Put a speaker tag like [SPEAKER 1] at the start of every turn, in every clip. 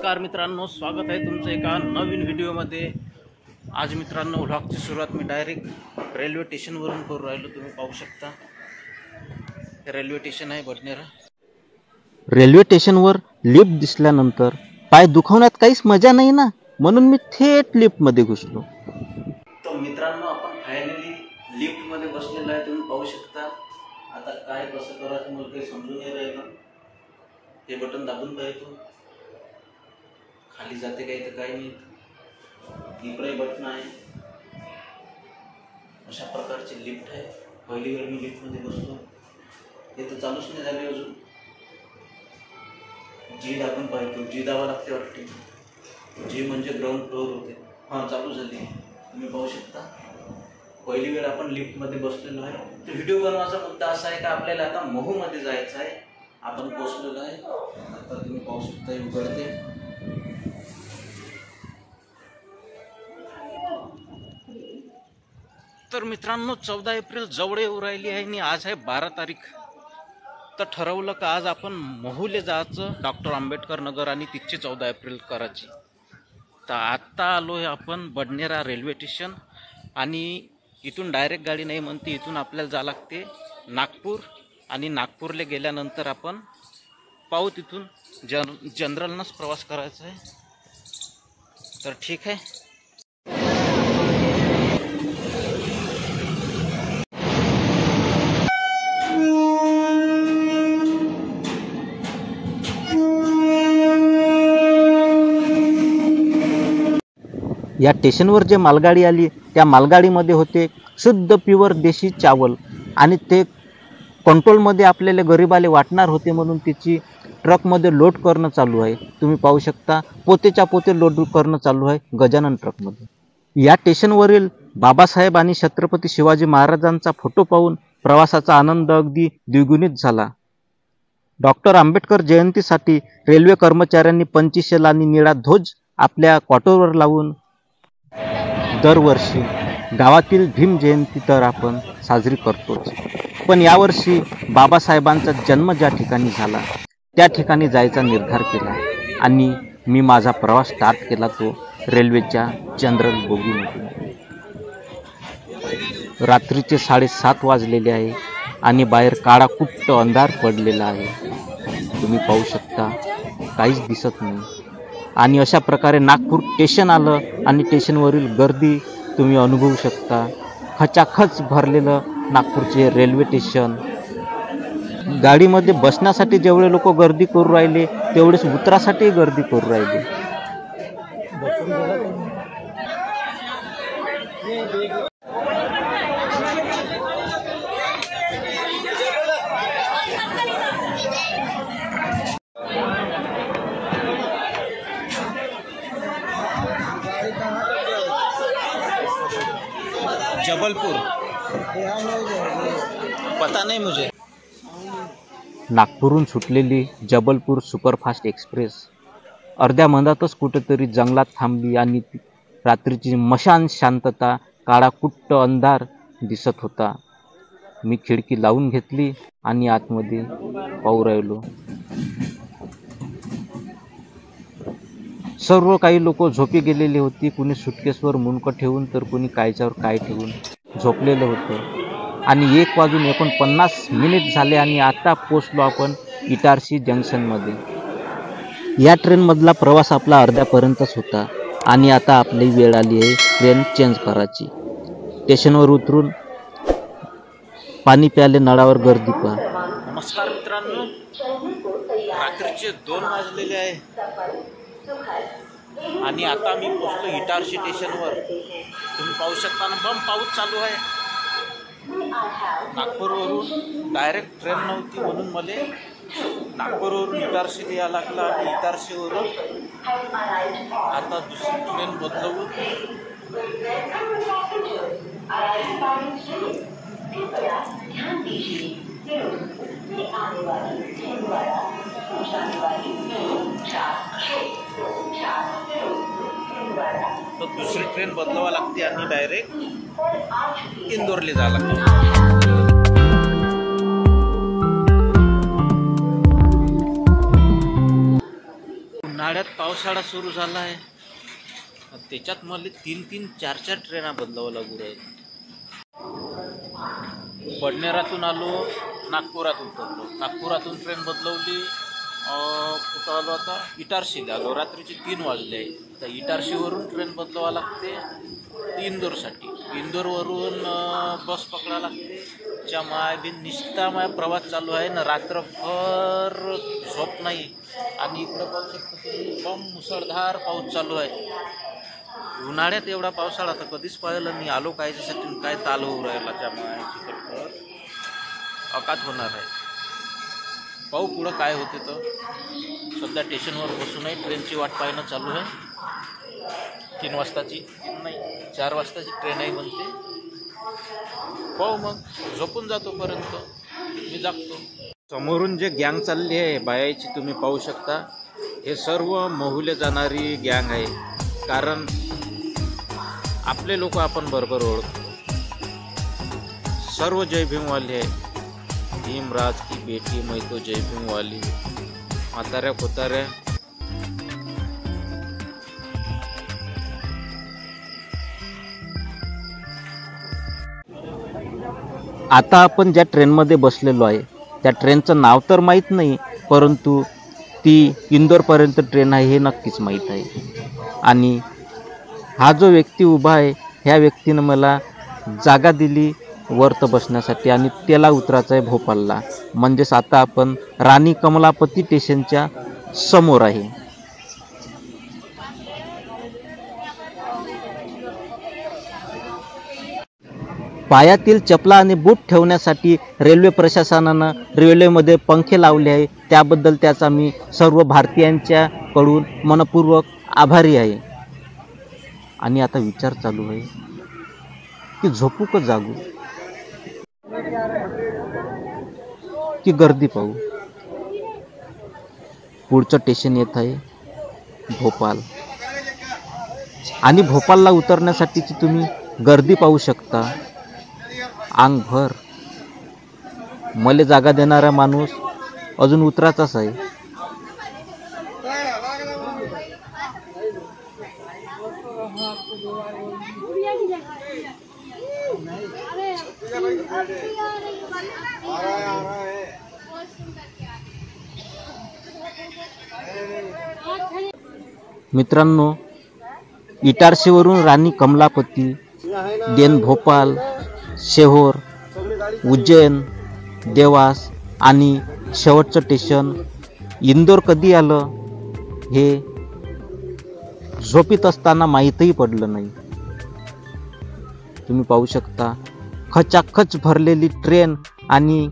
[SPEAKER 1] नमस्कार मित्रांनो, स्वागत आहे तुमचं एका नवीन व्हिडिओमध्ये। आज मित्रांनो व्लॉगची सुरुवात मी डायरेक्ट रेल्वे स्टेशनवरून करू राहिलो। तुम्ही पाहू शकता हे रेल्वे स्टेशन आहे बडनेरा।
[SPEAKER 2] रेल्वे स्टेशनवर लिफ्ट दिसल्यानंतर पाय दुखवण्यात काहीच मजा नाही ना, म्हणून मी थेट लिफ्टमध्ये घुसलो।
[SPEAKER 1] तर मित्रांनो आपण फायनली लिफ्टमध्ये बसलेलो आहे। तुम्ही पाहू शकता। आता काय कसं करायचं मला काही समजून नाही राहिलं। हे बटन दाबून पाहिजे, खाली जाते काही तर काही नाही। इकडे बटन आहे। अशा प्रकारची लिफ्ट आहे। पहिली वेळ मी लिफ्टमध्ये बसलो, हे तर चालूच नाही झाले अजून। जी दाबून पाहिजे, जी दाबा लागते वाटते। जी म्हणजे ग्राउंड फ्लोअर होते। हां, चालू झाली। तुम्ही पाहू शकता पहिली वेळ आपण लिफ्टमध्ये बसलेलो आहे। तर व्हिडिओ बनवायचा मुद्दा असा आहे का आपल्याला आता महूमध्ये जायचं आहे। आपण पोहोचलेलो आहे। आता तुम्ही पाहू शकता उघडते। तर मित्रांनो 14 एप्रिल जवळ येऊ राहिली आहे आणि आज आहे 12 तारीख। तर ठरवलं का आज आपण महूले जायचं, डॉक्टर आंबेडकर नगर आणि तिथचे 14 एप्रिल करायची। तर आत्ता आलो आहे आपण बडनेरा रेल्वे स्टेशन आणि इथून डायरेक्ट गाडी नाही म्हणते, इथून आपल्याला जावं लागते नागपूर आणि नागपूरला गेल्यानंतर आपण पाहू तिथून जनरलनंच प्रवास करायचा आहे। तर ठीक आहे।
[SPEAKER 2] या स्टेशनवर जे मालगाडी आली त्या मालगाडीमध्ये होते शुद्ध प्युअर देशी चावल आणि ते कंट्रोलमध्ये आपल्याला गरिबाले वाटणार होते, म्हणून त्याची ट्रकमध्ये लोड करणं चालू आहे। तुम्ही पाहू शकता पोतेच्या पोते लोड करणं चालू आहे गजानन ट्रकमध्ये। या स्टेशनवरील बाबासाहेब आणि छत्रपती शिवाजी महाराजांचा फोटो पाहून प्रवासाचा आनंद अगदी द्विगुणित झाला। डॉक्टर आंबेडकर जयंतीसाठी रेल्वे कर्मचाऱ्यांनी पंचशील आणि निळा ध्वज आपल्या क्वार्टरवर लावून दरवर्षी गावातील भीम जयंती तर आपण साजरी करतोच, पण यावर्षी बाबासाहेबांचा जन्म ज्या ठिकाणी झाला त्या ठिकाणी जायचा निर्धार केला आणि मी माझा प्रवास स्टार्ट केला तो रेल्वेच्या जनरल बोगीमध्ये। रात्रीचे 7:30 वाजलेले आहे आणि बाहेर काळा कुट्ट अंधार पडलेला आहे। तुम्ही पाहू शकता काहीच दिसत नाही आणि अशा प्रकारे नागपूर स्टेशन आलं आणि स्टेशनवरील गर्दी तुम्ही अनुभवू शकता। खचाखच भरलेलं नागपूरचे रेल्वे स्टेशन। गाडीमध्ये बसण्यासाठी जेवढे लोक गर्दी करू राहिले तेवढेच उतरासाठी गर्दी करू राहिले।
[SPEAKER 1] जबलपुर पता नहीं मुझे।
[SPEAKER 2] नागपूरहून सुटलेली जबलपूर सुपरफास्ट एक्सप्रेस अर्ध्या मधातच कुठेतरी जंगलात थांबली आणि रात्रीची मशान शांतता, काळा कुट्ट अंधार दिसत होता। मी खिडकी लावून घेतली आणि आतमध्ये पाहू राहिलो। सर्व काही लोक झोपी गेलेली होती। कुणी सुटकेसवर मुंडकं ठेवून तर कुणी कायच्यावर काय ठेवून झोपलेलं होतं। आणि 1:49 झाले आणि आता पोचलो आपण इटारसी जंक्शनमध्ये। या ट्रेनमधला प्रवास आपला अर्ध्यापर्यंतच होता आणि आता आपली वेळ आली आहे ट्रेन चेंज करायची। स्टेशनवर उतरून पाणी प्यायले नळावर गर्दी पहा।
[SPEAKER 1] नमस्कार मित्रांनो, रात्रीचे 2 वाजलेले आहे आणि आता मी पोहोचलो इटारसी स्टेशनवर। तुम्ही पाहू शकता ना, बम पाऊस चालू आहे। नागपूरवरून डायरेक्ट ट्रेन नव्हती म्हणून मला नागपूरवरून इटारसीला यावं लागलं आणि इटारसीवरून आता दुसरी ट्रेन बदलवून तो दुसरी ट्रेन बदलावा लागते आणि डायरेक्ट इंदोरला जावं लागतं। उन्हाळ्यात पावसाळा सुरू झाला आहे, त्याच्यात मला 3-3, 4-4 ट्रेना बदलावं लागू राहील. बडनेरातून आलो, नागपुरात उतरलो, नागपुरातून ट्रेन बदलवली, कुठं आलो आता, इटारशीला आलो. रात्रीचे 3 वाजले. तर इटारशीवरून ट्रेन बदलावं लागते इंदोरसाठी. इंदोरवरून बस पकडा लागते. च्या माय बिन निष्ठा माय प्रवास चालू आहे ना, रात्रभर झोप नाही. आणि इकडं पाहू शकतो तुम्ही बम मुसळधार पाऊस चालू आहे. उन्हाळ्यात एवढा पावसाळा तर कधीच पाहिलं नाही. आलो कायच्यासाठी, काय ताल होऊ राहिला त्या माय चिकटवर अकात होणार आहे. पाहू पुढं काय होते. तर सध्या स्टेशनवर बसूनही ट्रेनची वाट पाहणं चालू आहे. 3 वाजताची नाही, 4 वाजताची ट्रेन आहे म्हणते. पाहू मग, झोपून जातोपर्यंत मी जागतो. समोरून जे गँग चालली आहे बायाची तुम्ही पाहू शकता. हे सर्व मोहुले जाणारी गँग आहे. कारण आपले लोक आपण बरोबर ओळखतो. सर्व जय भीमवाले आहे. भीमराज की बेटी मैं तो जय भीमवाली. म्हाताऱ्या कोताऱ्या
[SPEAKER 2] आता आपण ज्या ट्रेनमध्ये बसलेलो आहे त्या ट्रेनचं नाव तर माहीत नाही, परंतु ती इंदोरपर्यंत ट्रेन आहे हे नक्कीच माहीत आहे. आणि हा जो व्यक्ती उभा आहे ह्या व्यक्तीनं मला जागा दिली वरत बसण्यासाठी आणि त्याला उतरायचं आहे भोपाळला. म्हणजेच आता आपण राणी कमलापती स्टेशनच्या समोर आहे. पायातील चपला आणि बूट ठेवण्यासाठी रेल्वे प्रशासनानं रेल्वेमध्ये पंखे लावले आहे. त्याबद्दल त्याचा मी सर्व भारतीयांच्या कडून मनपूर्वक आभारी आहे. आणि आता विचार चालू आहे की झोपू का जागू, की गर्दी पाहू. पुढचं स्टेशन येत आहे भोपाळ. आणि भोपाळला उतरण्यासाठीची तुम्ही गर्दी पाहू शकता. अंगभर मले जागा देणारा माणूस अजून उतराचाच आहे. मित्रांनो, इटारसीवरून राणी कमलापती, देन भोपाळ, शेहोर, उज्जैन, देवास आणि शेवटचं स्टेशन इंदोर कधी आलं हे झोपीत असताना माहीतही पडलं नाही. तुम्ही पाहू शकता खचाखच भरलेली ट्रेन आणि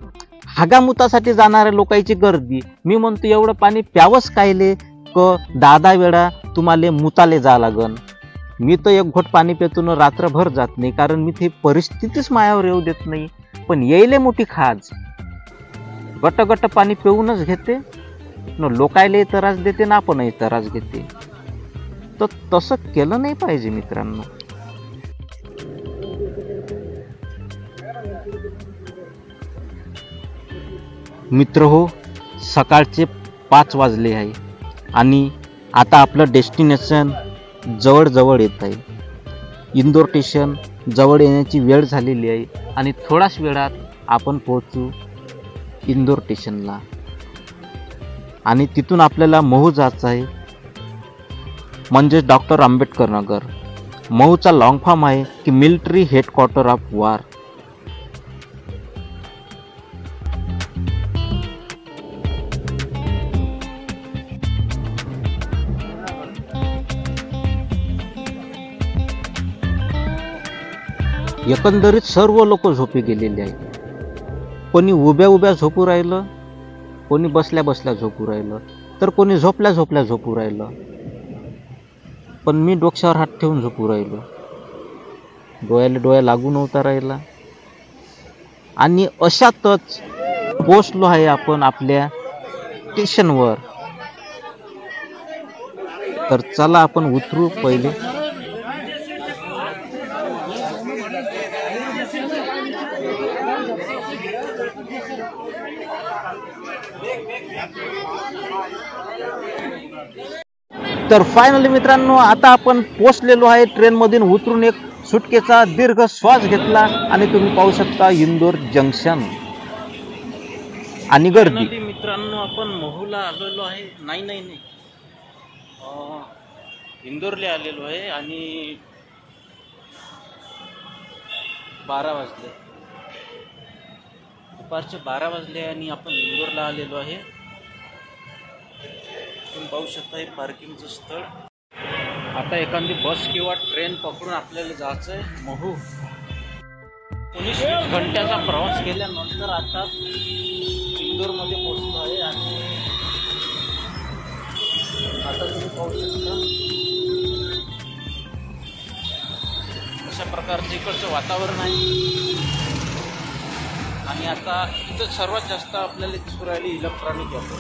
[SPEAKER 2] हागामुतासाठी जाणाऱ्या लोकांची गर्दी. मी म्हणतो एवढं पाणी प्यावंच कायले क 10 वेळा तुम्हाला मुताले जा लागन. मी तर एक घोट पाणी पितो न रात्रभर जात नाही, कारण मी ते परिस्थितीच मायावर येऊ देत नाही. पण येईले मोठी खाज, गट गट पाणी पिऊनच घेते न, लोकायले त्रास देते ना आपणही त्रास घेते. तर तसं केलं नाही पाहिजे मित्रांनो. मित्र हो, सकाळचे 5 वाजले आहे आणि आता आपलं डेस्टिनेशन जवळ येत आहे. इंदोर स्टेशन जवळ येण्याची वेळ झालेली आहे आणि थोड्याच वेळात आपण पोहोचू इंदोर स्टेशनला. आणि तिथून आपल्याला महू जायचं आहे, म्हणजे doctor Ambedkar Nagar. महूचा long form आहे की मिलिटरी हेडक्वार्टर ऑफ वॉर. एकंदरीत सर्व लोक झोपी गेलेले आहेत. कोणी उभ्या झोपू राहिलं, कोणी बसल्या झोपू राहिलं, तर कोणी झोपल्या झोपू राहिलं. पण मी डोक्यावर हात ठेवून झोपू राहिलो. डोळ्या लागू नव्हता राहिला. आणि अशातच पोचलो आहे आपण आपल्या स्टेशनवर. तर चला आपण उतरू पहिले. तर फायनली मित्रांनो, आता आपण पोचलेलो आहे. ट्रेनमधून उतरून एक सुटकेचा दीर्घ श्वास घेतला आणि तुम्ही पाहू शकता इंदोर जंक्शन आणि गर्दी.
[SPEAKER 1] Finally मित्रांनो, आपण महूला आलेलो आहे. नाही इंदोरला आलेलो आहे आणि 12 वाजले, दुपारचे 12 वाजले आणि आपण इंदोरला आलेलो आहे. तुम्ही पाहू शकता हे पार्किंगचं स्थळ. आता एखादी बस किंवा ट्रेन पकडून आपल्याला जायचं आहे महू. 19 घंट्याचा प्रवास केल्यानंतर आता इंदोरमध्ये पोहोचलो आहे आणि आता तुम्ही पाहू शकता अशा प्रकारचं इकडचं वातावरण आहे. आणि आता इथं सर्वात जास्त आपल्याला दिसून राहिली इलेक्ट्रॉनिक वस्तू.